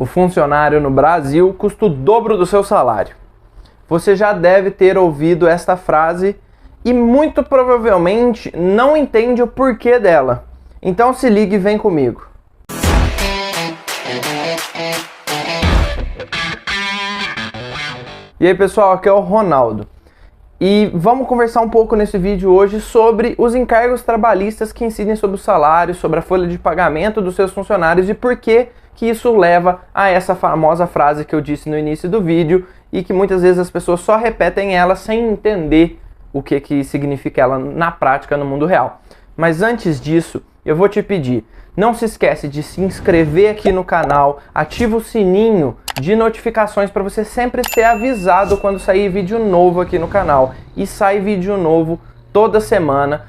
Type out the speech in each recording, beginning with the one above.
O funcionário no Brasil custa o dobro do seu salário. Você já deve ter ouvido esta frase e muito provavelmente não entende o porquê dela. Então se ligue e vem comigo. E aí pessoal, aqui é o Ronaldo. E vamos conversar um pouco nesse vídeo hoje sobre os encargos trabalhistas que incidem sobre o salário, sobre a folha de pagamento dos seus funcionários e por que isso leva a essa famosa frase que eu disse no início do vídeo e que muitas vezes as pessoas só repetem ela sem entender o que significa ela na prática no mundo real. Mas antes disso, eu vou te pedir, não se esquece de se inscrever aqui no canal, ativa o sininho de notificações para você sempre ser avisado quando sair vídeo novo aqui no canal. E sai vídeo novo toda semana,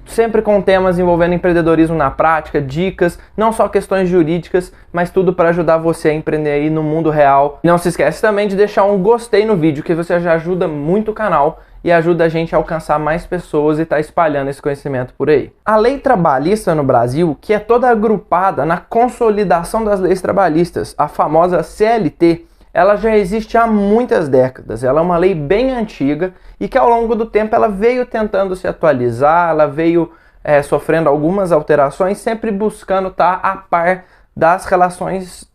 sempre com temas envolvendo empreendedorismo na prática, dicas, não só questões jurídicas, mas tudo para ajudar você a empreender aí no mundo real. Não se esquece também de deixar um gostei no vídeo, que você já ajuda muito o canal e ajuda a gente a alcançar mais pessoas e estar espalhando esse conhecimento por aí. A lei trabalhista no Brasil, que é toda agrupada na consolidação das leis trabalhistas, a famosa CLT, ela já existe há muitas décadas. Ela é uma lei bem antiga e que ao longo do tempo ela veio tentando se atualizar, ela veio sofrendo algumas alterações, sempre buscando estar a par das relações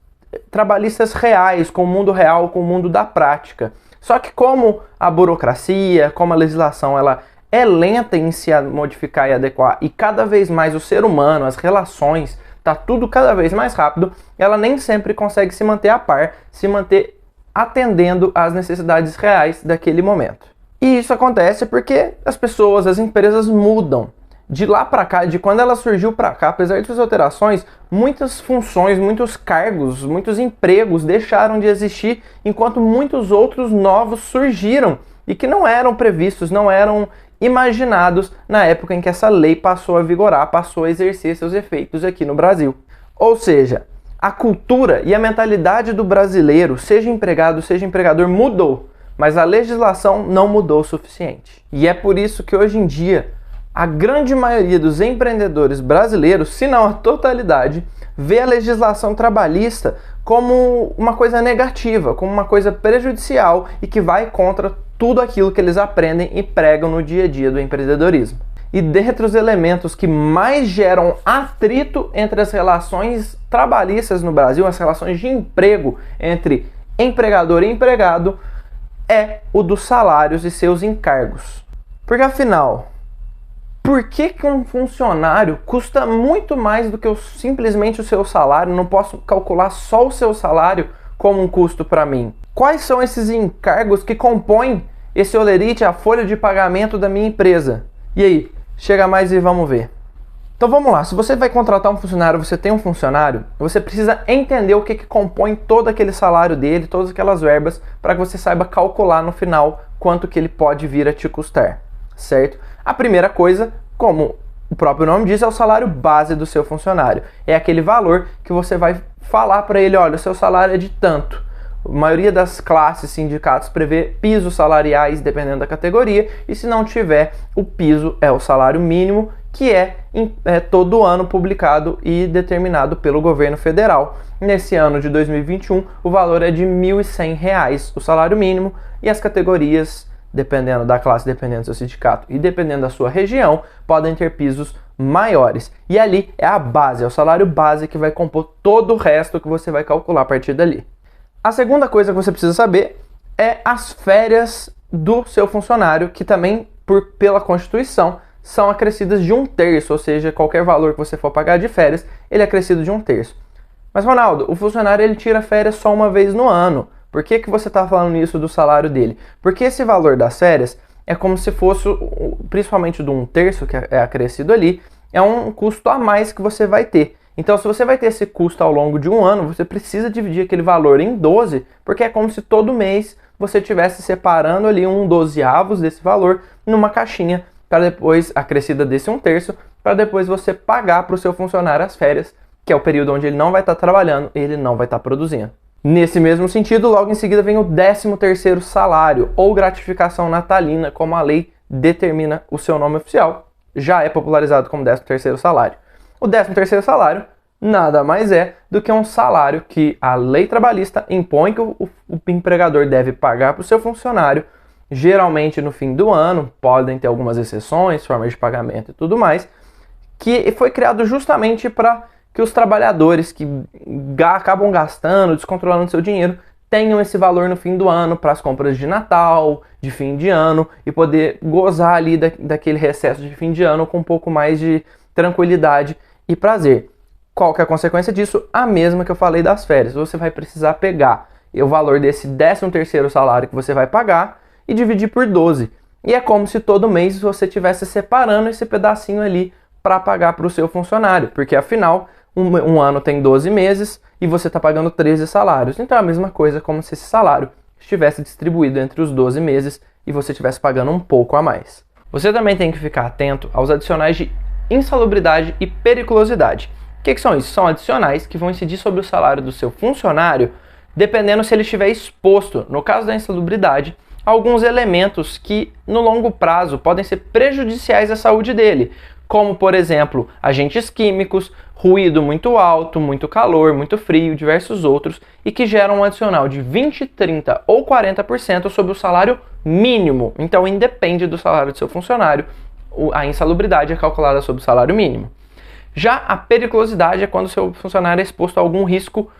trabalhistas reais, com o mundo real, com o mundo da prática. Só que como a burocracia, como a legislação, ela é lenta em se modificar e adequar, e cada vez mais o ser humano, as relações, tá tudo cada vez mais rápido, ela nem sempre consegue se manter a par, se manter atendendo às necessidades reais daquele momento. E isso acontece porque as pessoas, as empresas mudam. De lá para cá, de quando ela surgiu para cá, apesar de suas alterações, muitas funções, muitos cargos, muitos empregos deixaram de existir, enquanto muitos outros novos surgiram e que não eram previstos, não eram imaginados na época em que essa lei passou a vigorar, passou a exercer seus efeitos aqui no Brasil. Ou seja, a cultura e a mentalidade do brasileiro, seja empregado, seja empregador, mudou, mas a legislação não mudou o suficiente. E é por isso que hoje em dia, a grande maioria dos empreendedores brasileiros, se não a totalidade, vê a legislação trabalhista como uma coisa negativa, como uma coisa prejudicial e que vai contra tudo aquilo que eles aprendem e pregam no dia a dia do empreendedorismo. E dentre os elementos que mais geram atrito entre as relações trabalhistas no Brasil, as relações de emprego entre empregador e empregado, é o dos salários e seus encargos. Porque afinal, por que um funcionário custa muito mais do que simplesmente o seu salário? Não posso calcular só o seu salário como um custo para mim. Quais são esses encargos que compõem esse holerite, a folha de pagamento da minha empresa? E aí, chega mais e vamos ver. Então vamos lá, se você vai contratar um funcionário, você tem um funcionário, você precisa entender o que compõe todo aquele salário dele, todas aquelas verbas, para que você saiba calcular no final quanto que ele pode vir a te custar, certo? A primeira coisa, como o próprio nome diz, é o salário base do seu funcionário. É aquele valor que você vai falar para ele, olha, o seu salário é de tanto. A maioria das classes, sindicatos, prevê pisos salariais dependendo da categoria, e se não tiver, o piso é o salário mínimo, que é todo ano publicado e determinado pelo governo federal. Nesse ano de 2021, o valor é de R$ 1.100, o salário mínimo, e as categorias, dependendo da classe, dependendo do seu sindicato e dependendo da sua região, podem ter pisos maiores. E ali é a base, é o salário base que vai compor todo o resto que você vai calcular a partir dali. A segunda coisa que você precisa saber é as férias do seu funcionário, que também, pela Constituição, são acrescidas de 1/3, ou seja, qualquer valor que você for pagar de férias, ele é acrescido de 1/3. Mas Ronaldo, o funcionário ele tira férias só uma vez no ano. Por que você está falando isso do salário dele? Porque esse valor das férias é como se fosse, principalmente do 1/3 que é acrescido ali, é um custo a mais que você vai ter. Então, se você vai ter esse custo ao longo de um ano, você precisa dividir aquele valor em 12, porque é como se todo mês você estivesse separando ali 1/12 desse valor numa caixinha, para depois, acrescida desse 1/3, para depois você pagar para o seu funcionário as férias, que é o período onde ele não vai estar trabalhando e ele não vai estar produzindo. Nesse mesmo sentido, logo em seguida vem o 13º salário, ou gratificação natalina, como a lei determina o seu nome oficial. Já é popularizado como 13º salário. O 13º salário nada mais é do que um salário que a lei trabalhista impõe que o empregador deve pagar para o seu funcionário, geralmente no fim do ano, podem ter algumas exceções, formas de pagamento e tudo mais, que foi criado justamente para que os trabalhadores que acabam gastando, descontrolando seu dinheiro, tenham esse valor no fim do ano para as compras de Natal, de fim de ano, e poder gozar ali daquele recesso de fim de ano com um pouco mais de tranquilidade e prazer. Qual que é a consequência disso? A mesma que eu falei das férias. Você vai precisar pegar o valor desse 13º salário que você vai pagar e dividir por 12. E é como se todo mês você estivesse separando esse pedacinho ali para pagar para o seu funcionário, porque afinal um ano tem 12 meses e você está pagando 13 salários. Então é a mesma coisa como se esse salário estivesse distribuído entre os 12 meses e você estivesse pagando um pouco a mais. Você também tem que ficar atento aos adicionais de insalubridade e periculosidade. O que são isso? São adicionais que vão incidir sobre o salário do seu funcionário, dependendo se ele estiver exposto, no caso da insalubridade, a alguns elementos que no longo prazo podem ser prejudiciais à saúde dele, como por exemplo, agentes químicos, ruído muito alto, muito calor, muito frio, diversos outros, e que geram um adicional de 20%, 30% ou 40% sobre o salário mínimo. Então independe do salário do seu funcionário, a insalubridade é calculada sobre o salário mínimo. Já a periculosidade é quando o seu funcionário é exposto a algum risco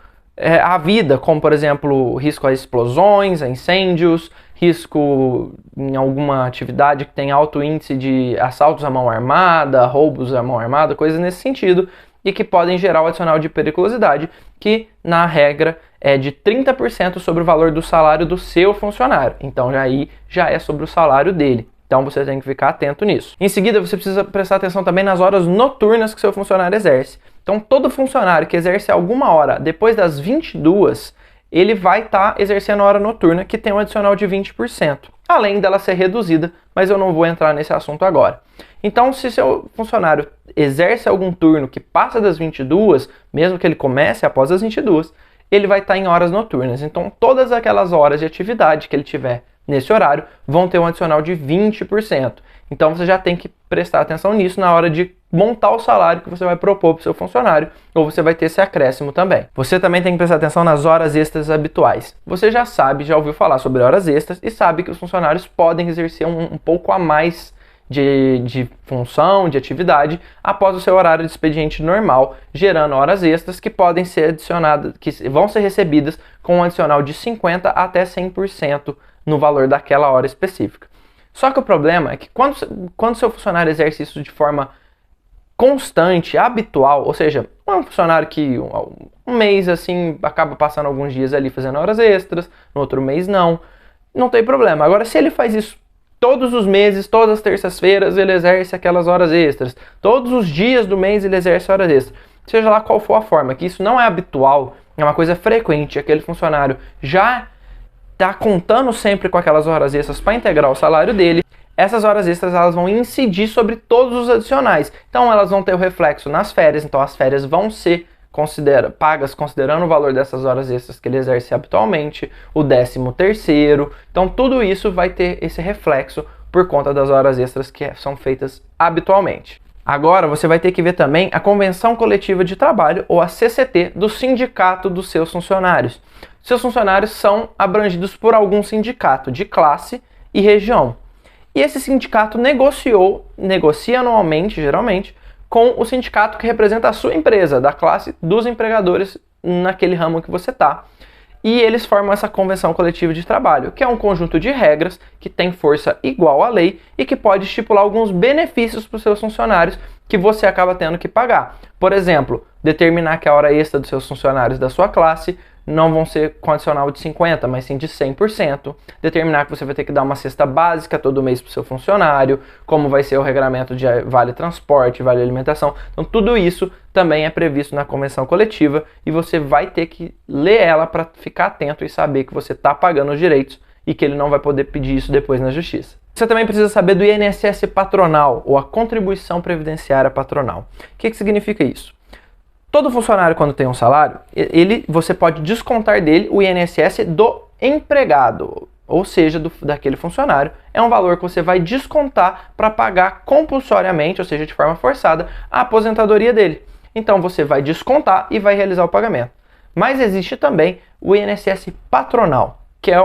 à vida, como por exemplo, risco a explosões, a incêndios, risco em alguma atividade que tem alto índice de assaltos à mão armada, roubos à mão armada, coisas nesse sentido, e que podem gerar o adicional de periculosidade, que na regra é de 30% sobre o valor do salário do seu funcionário. Então aí já é sobre o salário dele. Então você tem que ficar atento nisso. Em seguida, você precisa prestar atenção também nas horas noturnas que seu funcionário exerce. Então todo funcionário que exerce alguma hora depois das 22, ele vai estar exercendo a hora noturna, que tem um adicional de 20%. Além dela ser reduzida, mas eu não vou entrar nesse assunto agora. Então, se seu funcionário exerce algum turno que passa das 22, mesmo que ele comece após as 22, ele vai estar em horas noturnas. Então, todas aquelas horas de atividade que ele tiver nesse horário vão ter um adicional de 20%. Então, você já tem que prestar atenção nisso na hora de montar o salário que você vai propor para o seu funcionário, ou você vai ter esse acréscimo também. Você também tem que prestar atenção nas horas extras habituais. Você já sabe, já ouviu falar sobre horas extras e sabe que os funcionários podem exercer um pouco a mais de função, de atividade, após o seu horário de expediente normal, gerando horas extras que podem ser adicionadas, que vão ser recebidas com um adicional de 50% até 100% no valor daquela hora específica. Só que o problema é que quando seu funcionário exerce isso de forma constante, habitual, ou seja, um funcionário que um mês assim acaba passando alguns dias ali fazendo horas extras, no outro mês não tem problema. Agora, se ele faz isso todos os meses, todas as terças-feiras ele exerce aquelas horas extras, todos os dias do mês ele exerce horas extras, seja lá qual for a forma, que isso não é habitual, é uma coisa frequente, aquele funcionário já está contando sempre com aquelas horas extras para integrar o salário dele, essas horas extras elas vão incidir sobre todos os adicionais. Então elas vão ter o reflexo nas férias, então as férias vão ser pagas considerando o valor dessas horas extras que ele exerce habitualmente, o 13º, então tudo isso vai ter esse reflexo por conta das horas extras que são feitas habitualmente. Agora você vai ter que ver também a Convenção Coletiva de Trabalho, ou a CCT, do sindicato dos seus funcionários. Seus funcionários são abrangidos por algum sindicato de classe e região. E esse sindicato negocia anualmente, geralmente, com o sindicato que representa a sua empresa, da classe dos empregadores naquele ramo que você está. E eles formam essa Convenção Coletiva de Trabalho, que é um conjunto de regras que tem força igual à lei e que pode estipular alguns benefícios para os seus funcionários que você acaba tendo que pagar. Por exemplo, determinar que a hora extra dos seus funcionários da sua classe não vão ser com adicional de 50%, mas sim de 100%. Determinar que você vai ter que dar uma cesta básica todo mês para o seu funcionário, como vai ser o regramento de vale transporte, vale alimentação. Então tudo isso também é previsto na convenção coletiva e você vai ter que ler ela para ficar atento e saber que você está pagando os direitos e que ele não vai poder pedir isso depois na justiça. Você também precisa saber do INSS patronal, ou a contribuição previdenciária patronal. O que significa isso? Todo funcionário, quando tem um salário, você pode descontar dele o INSS do empregado, ou seja, daquele funcionário. É um valor que você vai descontar para pagar compulsoriamente, ou seja, de forma forçada, a aposentadoria dele. então você vai descontar e vai realizar o pagamento. Mas existe também o INSS patronal, que é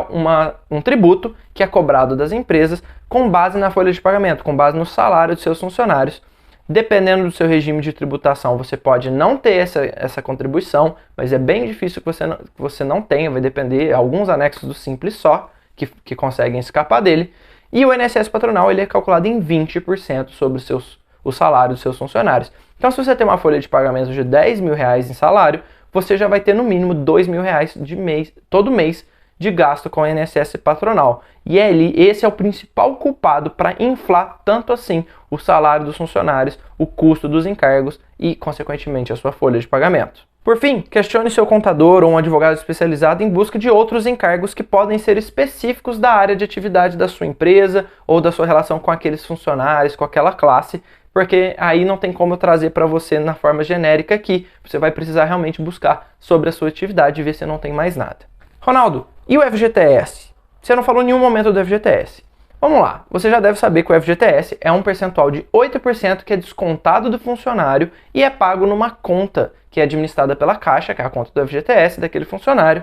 um tributo que é cobrado das empresas com base na folha de pagamento, com base no salário dos seus funcionários. Dependendo do seu regime de tributação, você pode não ter essa contribuição, mas é bem difícil que você não tenha, vai depender, alguns anexos do Simples só, que conseguem escapar dele. E o INSS patronal ele é calculado em 20% sobre o salário dos seus funcionários. Então, se você tem uma folha de pagamento de R$10.000 em salário, você já vai ter no mínimo R$2.000 todo mês de gasto com o INSS patronal. E esse é o principal culpado para inflar tanto assim o salário dos funcionários, o custo dos encargos e, consequentemente, a sua folha de pagamento. Por fim, questione seu contador ou um advogado especializado em busca de outros encargos que podem ser específicos da área de atividade da sua empresa ou da sua relação com aqueles funcionários, com aquela classe, porque aí não tem como eu trazer para você na forma genérica aqui. Você vai precisar realmente buscar sobre a sua atividade e ver se não tem mais nada. Ronaldo, e o FGTS? Você não falou em nenhum momento do FGTS. Vamos lá, você já deve saber que o FGTS é um percentual de 8% que é descontado do funcionário e é pago numa conta que é administrada pela Caixa, que é a conta do FGTS daquele funcionário,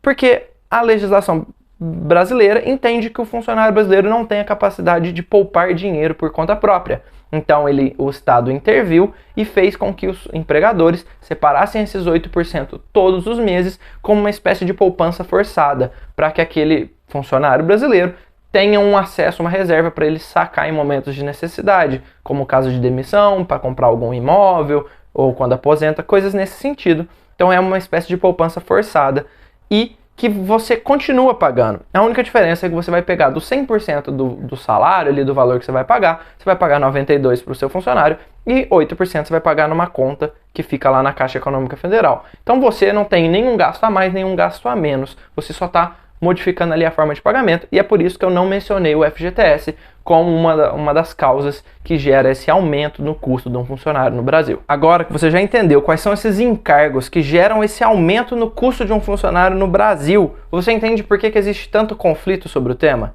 porque a legislação brasileira entende que o funcionário brasileiro não tem a capacidade de poupar dinheiro por conta própria. Então o Estado interviu e fez com que os empregadores separassem esses 8% todos os meses como uma espécie de poupança forçada, para que aquele funcionário brasileiro tenha um acesso, uma reserva para ele sacar em momentos de necessidade, como o caso de demissão, para comprar algum imóvel, ou quando aposenta, coisas nesse sentido. Então é uma espécie de poupança forçada e que você continua pagando. A única diferença é que você vai pegar do 100% do salário, ali, do valor que você vai pagar 92% para o seu funcionário e 8% você vai pagar numa conta que fica lá na Caixa Econômica Federal. Então você não tem nenhum gasto a mais, nenhum gasto a menos, você só está modificando ali a forma de pagamento, e é por isso que eu não mencionei o FGTS como uma das causas que gera esse aumento no custo de um funcionário no Brasil. Agora que você já entendeu quais são esses encargos que geram esse aumento no custo de um funcionário no Brasil, você entende por que existe tanto conflito sobre o tema?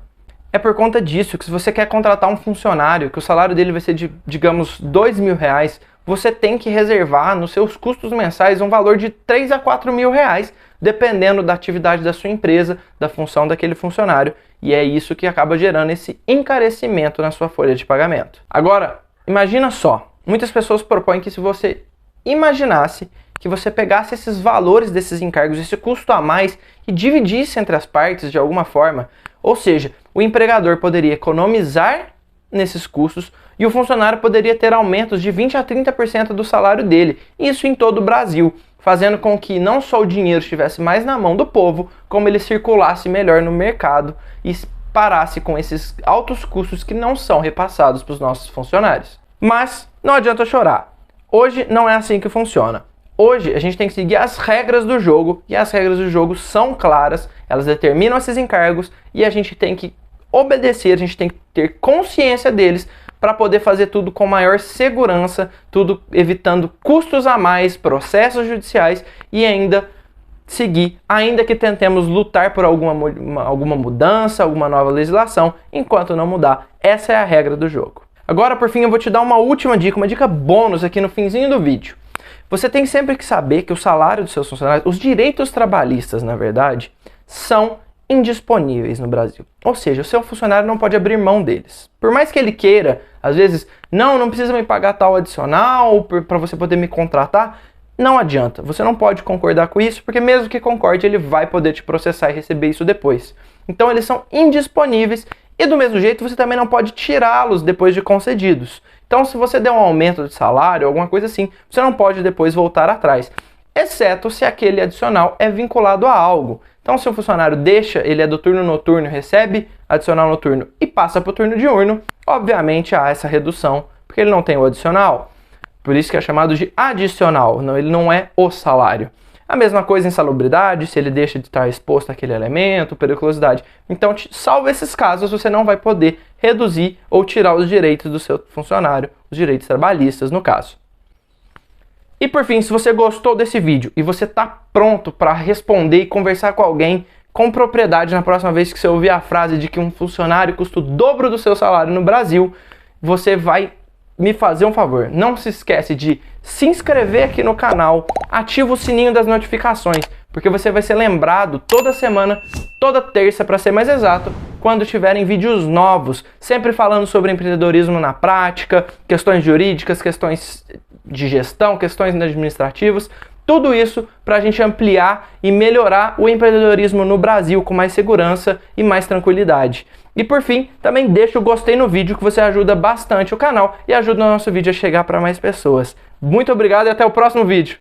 É por conta disso que se você quer contratar um funcionário, que o salário dele vai ser de, digamos, R$2.000, você tem que reservar nos seus custos mensais um valor de R$3.000 a R$4.000, dependendo da atividade da sua empresa, da função daquele funcionário, e é isso que acaba gerando esse encarecimento na sua folha de pagamento. Agora, imagina só, muitas pessoas propõem que se você imaginasse que você pegasse esses valores desses encargos, esse custo a mais, e dividisse entre as partes de alguma forma, ou seja, o empregador poderia economizar nesses custos e o funcionário poderia ter aumentos de 20% a 30% do salário dele, isso em todo o Brasil, fazendo com que não só o dinheiro estivesse mais na mão do povo, como ele circulasse melhor no mercado e parasse com esses altos custos que não são repassados para os nossos funcionários. Mas não adianta chorar. Hoje não é assim que funciona. Hoje a gente tem que seguir as regras do jogo, e as regras do jogo são claras, elas determinam esses encargos e a gente tem que obedecer, a gente tem que ter consciência deles para poder fazer tudo com maior segurança, tudo evitando custos a mais, processos judiciais e ainda seguir, ainda que tentemos lutar por alguma mudança, alguma nova legislação, enquanto não mudar. Essa é a regra do jogo. Agora, por fim, eu vou te dar uma última dica, uma dica bônus aqui no finzinho do vídeo. Você tem sempre que saber que o salário dos seus funcionários, os direitos trabalhistas, na verdade, são indisponíveis no Brasil. Ou seja, o seu funcionário não pode abrir mão deles. Por mais que ele queira, às vezes, não precisa me pagar tal adicional para você poder me contratar, não adianta. Você não pode concordar com isso, porque mesmo que concorde, ele vai poder te processar e receber isso depois. Então eles são indisponíveis e do mesmo jeito você também não pode tirá-los depois de concedidos. Então se você der um aumento de salário, alguma coisa assim, você não pode depois voltar atrás. Exceto se aquele adicional é vinculado a algo. Então, se o funcionário ele é do turno noturno, recebe adicional noturno e passa para o turno diurno, obviamente há essa redução, porque ele não tem o adicional. Por isso que é chamado de adicional, ele não é o salário. A mesma coisa em insalubridade, se ele deixa de estar exposto àquele elemento, periculosidade. Então, salvo esses casos, você não vai poder reduzir ou tirar os direitos do seu funcionário, os direitos trabalhistas, no caso. E por fim, se você gostou desse vídeo e você está pronto para responder e conversar com alguém com propriedade na próxima vez que você ouvir a frase de que um funcionário custa o dobro do seu salário no Brasil, você vai me fazer um favor, não se esquece de se inscrever aqui no canal, ativa o sininho das notificações, porque você vai ser lembrado toda semana, toda terça para ser mais exato, quando tiverem vídeos novos, sempre falando sobre empreendedorismo na prática, questões jurídicas, questões de gestão, questões administrativas, tudo isso para a gente ampliar e melhorar o empreendedorismo no Brasil com mais segurança e mais tranquilidade. E por fim, também deixa o gostei no vídeo que você ajuda bastante o canal e ajuda o nosso vídeo a chegar para mais pessoas. Muito obrigado e até o próximo vídeo!